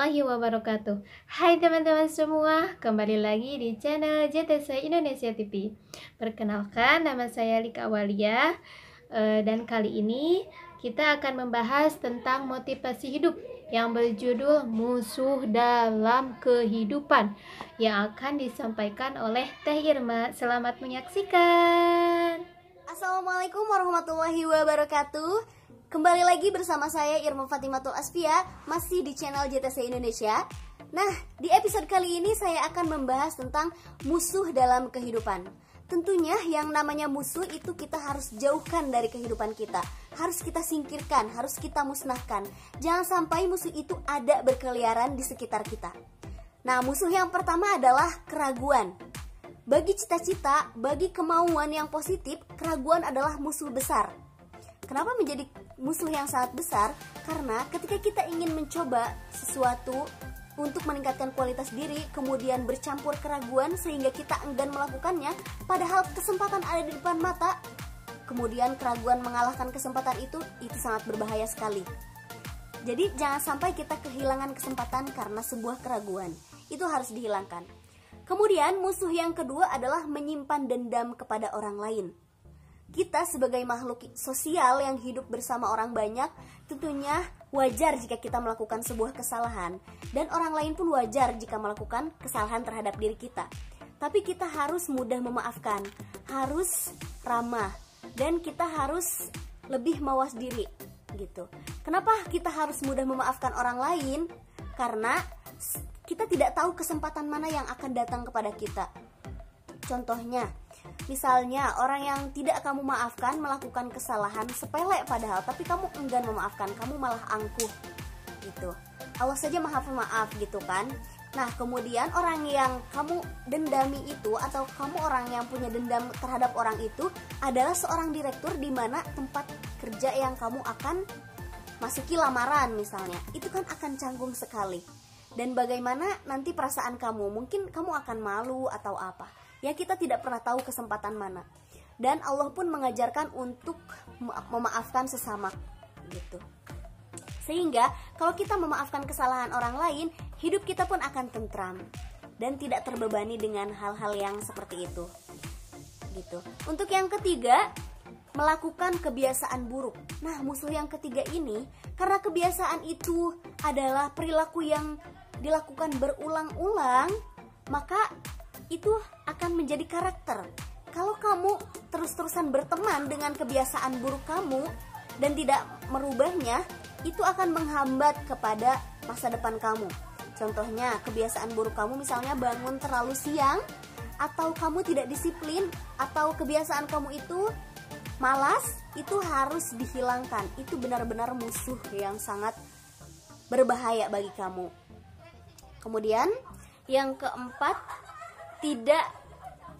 warahmatullahi wabarakatuh. Hai teman-teman semua, kembali lagi di channel JTC Indonesia TV. Perkenalkan, nama saya Lika Awalia, dan kali ini kita akan membahas tentang motivasi hidup yang berjudul Musuh Dalam Kehidupan, yang akan disampaikan oleh Teh Irma. Selamat menyaksikan. Assalamualaikum warahmatullahi wabarakatuh. Kembali lagi bersama saya Irma Fatimatul Asfia, masih di channel JTC Indonesia. Nah, di episode kali ini saya akan membahas tentang musuh dalam kehidupan. Tentunya yang namanya musuh itu kita harus jauhkan dari kehidupan kita. Harus kita singkirkan, harus kita musnahkan. Jangan sampai musuh itu ada berkeliaran di sekitar kita. Nah, musuh yang pertama adalah keraguan. Bagi cita-cita, bagi kemauan yang positif, keraguan adalah musuh besar. Kenapa menjadi musuh yang sangat besar? Karena ketika kita ingin mencoba sesuatu untuk meningkatkan kualitas diri, kemudian bercampur keraguan sehingga kita enggan melakukannya, padahal kesempatan ada di depan mata, kemudian keraguan mengalahkan kesempatan itu sangat berbahaya sekali. Jadi jangan sampai kita kehilangan kesempatan karena sebuah keraguan. Itu harus dihilangkan. Kemudian musuh yang kedua adalah menyimpan dendam kepada orang lain. Kita sebagai makhluk sosial yang hidup bersama orang banyak, tentunya wajar jika kita melakukan sebuah kesalahan, dan orang lain pun wajar jika melakukan kesalahan terhadap diri kita. Tapi kita harus mudah memaafkan, harus ramah, dan kita harus lebih mawas diri gitu. Kenapa kita harus mudah memaafkan orang lain? Karena kita tidak tahu kesempatan mana yang akan datang kepada kita. Contohnya, misalnya orang yang tidak kamu maafkan melakukan kesalahan sepele padahal, tapi kamu enggan memaafkan, kamu malah angkuh gitu. Allah saja maha pemaaf gitu kan. Nah, kemudian orang yang kamu dendami itu, atau kamu orang yang punya dendam terhadap orang itu adalah seorang direktur di mana tempat kerja yang kamu akan masuki lamaran misalnya. Itu kan akan canggung sekali. Dan bagaimana nanti perasaan kamu? Mungkin kamu akan malu atau apa. Ya, kita tidak pernah tahu kesempatan mana. Dan Allah pun mengajarkan untuk memaafkan sesama gitu. Sehingga kalau kita memaafkan kesalahan orang lain, hidup kita pun akan tentram dan tidak terbebani dengan hal-hal yang seperti itu gitu. Untuk yang ketiga, melakukan kebiasaan buruk. Nah, musuh yang ketiga ini, karena kebiasaan itu adalah perilaku yang dilakukan berulang-ulang, maka itu akan menjadi karakter. Kalau kamu terus-terusan berteman dengan kebiasaan buruk kamu dan tidak merubahnya, itu akan menghambat kepada masa depan kamu. Contohnya, kebiasaan buruk kamu misalnya bangun terlalu siang, atau kamu tidak disiplin, atau kebiasaan kamu itu malas, itu harus dihilangkan. Itu benar-benar musuh yang sangat berbahaya bagi kamu. Kemudian yang keempat, tidak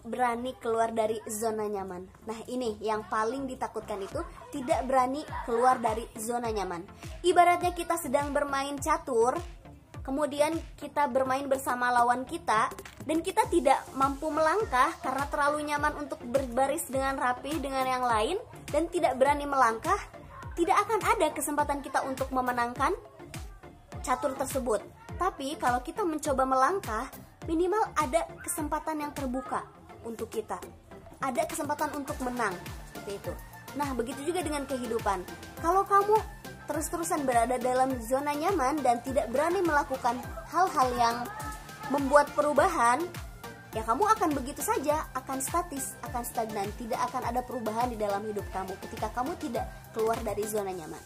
berani keluar dari zona nyaman. Nah, ini yang paling ditakutkan, itu tidak berani keluar dari zona nyaman. Ibaratnya kita sedang bermain catur, kemudian kita bermain bersama lawan kita, dan kita tidak mampu melangkah karena terlalu nyaman untuk berbaris dengan rapi dengan yang lain, dan tidak berani melangkah, tidak akan ada kesempatan kita untuk memenangkan catur tersebut. Tapi kalau kita mencoba melangkah, minimal ada kesempatan yang terbuka untuk kita. Ada kesempatan untuk menang, seperti itu. Nah, begitu juga dengan kehidupan. Kalau kamu terus-terusan berada dalam zona nyaman dan tidak berani melakukan hal-hal yang membuat perubahan, ya kamu akan begitu saja, akan statis, akan stagnan. Tidak akan ada perubahan di dalam hidup kamu ketika kamu tidak keluar dari zona nyaman.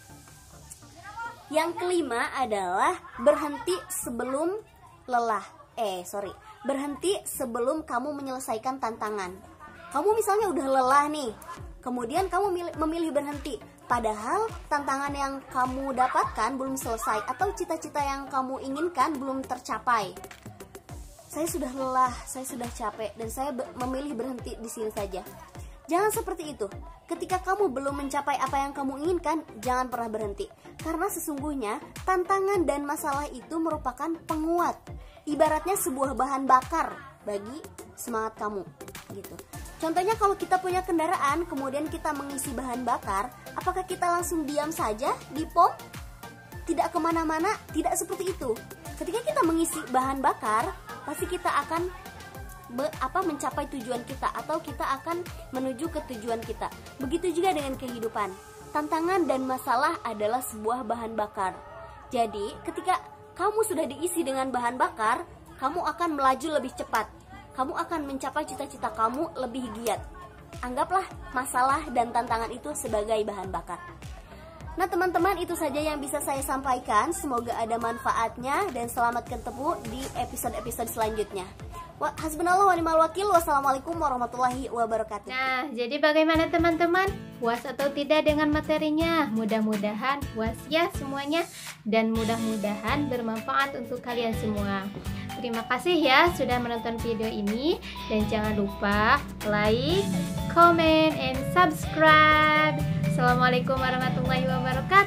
Yang kelima adalah berhenti sebelum lelah. Berhenti sebelum kamu menyelesaikan tantangan. Kamu misalnya udah lelah nih, kemudian kamu memilih berhenti, padahal tantangan yang kamu dapatkan belum selesai, atau cita-cita yang kamu inginkan belum tercapai. Saya sudah lelah, saya sudah capek, dan saya memilih berhenti di sini saja. Jangan seperti itu. Ketika kamu belum mencapai apa yang kamu inginkan, jangan pernah berhenti. Karena sesungguhnya tantangan dan masalah itu merupakan penguat. Ibaratnya sebuah bahan bakar bagi semangat kamu gitu. Contohnya, kalau kita punya kendaraan, kemudian kita mengisi bahan bakar, apakah kita langsung diam saja di pom? tidak kemana-mana, tidak seperti itu. Ketika kita mengisi bahan bakar, pasti kita akan mencapai tujuan kita, atau kita akan menuju ke tujuan kita. Begitu juga dengan kehidupan. Tantangan dan masalah adalah sebuah bahan bakar. Jadi, ketika kamu sudah diisi dengan bahan bakar, kamu akan melaju lebih cepat. Kamu akan mencapai cita-cita kamu lebih giat. Anggaplah masalah dan tantangan itu sebagai bahan bakar. Nah teman-teman, itu saja yang bisa saya sampaikan. Semoga ada manfaatnya dan selamat ketemu di episode-episode selanjutnya. Hasbunallah wa ni'mal wakil. Wassalamualaikum warahmatullahi wabarakatuh. Nah, jadi bagaimana teman-teman? Puas atau tidak dengan materinya? Mudah-mudahan puas ya semuanya, dan mudah-mudahan bermanfaat untuk kalian semua. Terima kasih ya sudah menonton video ini, dan jangan lupa like, comment, and subscribe. Assalamualaikum warahmatullahi wabarakatuh.